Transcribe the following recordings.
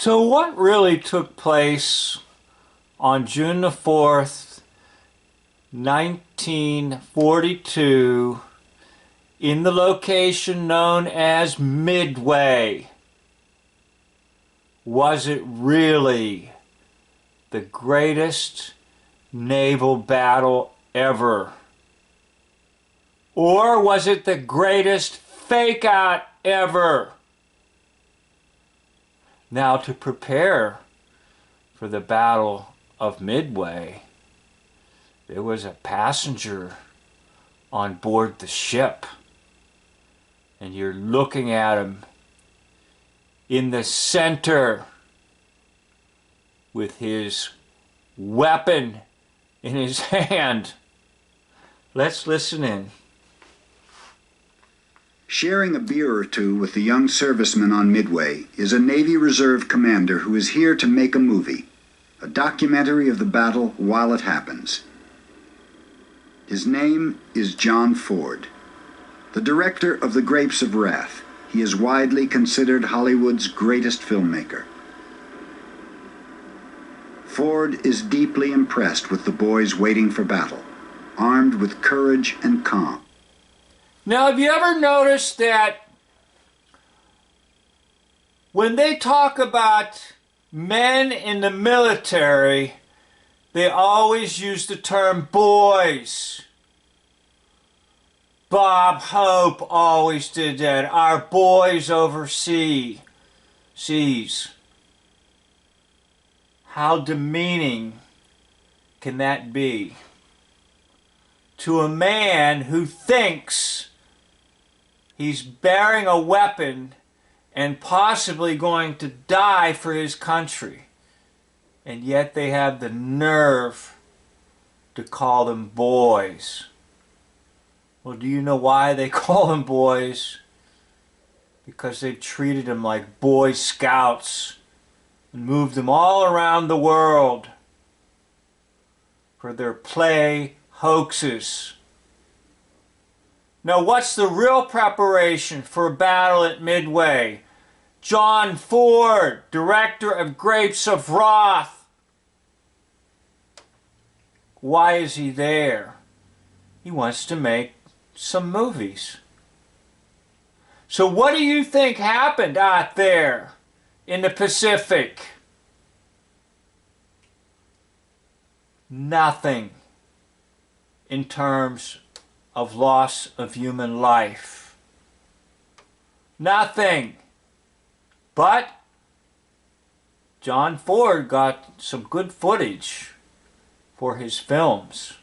So what really took place on June the 4th, 1942 in the location known as Midway? Was it really the greatest naval battle ever? Or was it the greatest fake-out ever? Now, to prepare for the Battle of Midway, there was a passenger on board the ship, and you're looking at him in the center with his weapon in his hand. Let's listen in. Sharing a beer or two with the young serviceman on Midway is a Navy Reserve commander who is here to make a movie, a documentary of the battle while it happens. His name is John Ford, the director of The Grapes of Wrath. He is widely considered Hollywood's greatest filmmaker. Ford is deeply impressed with the boys waiting for battle, armed with courage and calm. Now, have you ever noticed that when they talk about men in the military, they always use the term boys? Bob Hope always did that. Our boys overseas. How demeaning can that be to a man who thinks he's bearing a weapon and possibly going to die for his country, and yet they have the nerve to call them boys? Well, do you know why they call them boys? Because they've treated them like Boy Scouts and moved them all around the world for their play hoaxes. Now, what's the real preparation for a battle at Midway? John Ford, director of Grapes of Wrath. Why is he there? He wants to make some movies. So what do you think happened out there in the Pacific? Nothing in terms of loss of human life. Nothing. But John Ford got some good footage for his films.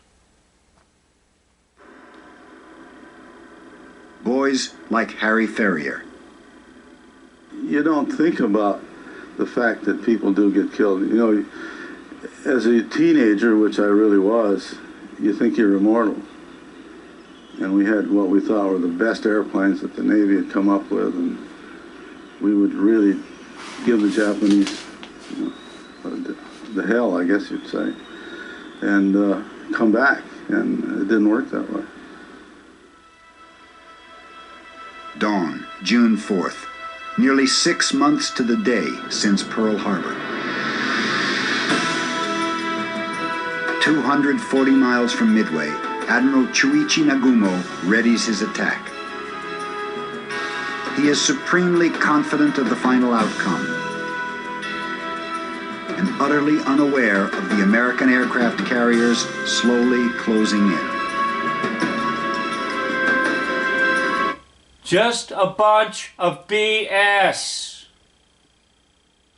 Boys like Harry Ferrier. You don't think about the fact that people do get killed. You know, as a teenager, which I really was, you think you're immortal. And we had what we thought were the best airplanes that the Navy had come up with, and we would really give the Japanese, you know, the hell, I guess you'd say, and come back, and it didn't work that way. Dawn, June 4th, nearly 6 months to the day since Pearl Harbor. 240 miles from Midway, Admiral Chuichi Nagumo readies his attack. He is supremely confident of the final outcome and utterly unaware of the American aircraft carriers slowly closing in. Just a bunch of BS.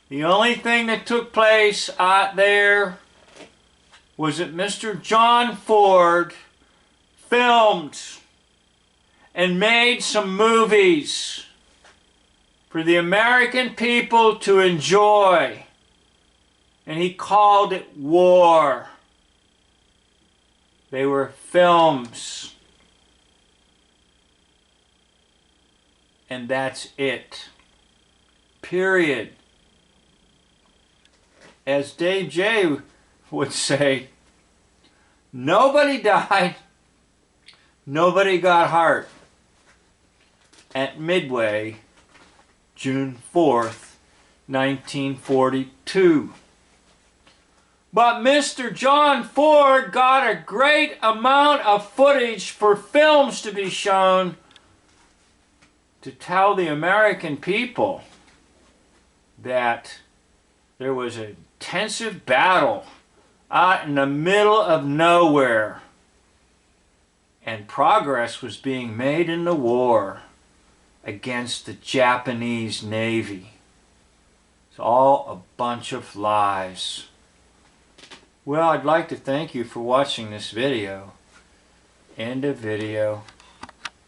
The only thing that took place out there was that Mr. John Ford filmed and made some movies for the American people to enjoy, and he called it war. They were films, and that's it. Period. As Dave J would say, nobody died, nobody got hurt at Midway, June 4th, 1942. But Mr. John Ford got a great amount of footage for films to be shown to tell the American people that there was an intensive battle out in the middle of nowhere, and progress was being made in the war against the Japanese Navy. It's all a bunch of lies. Well, I'd like to thank you for watching this video. End of video.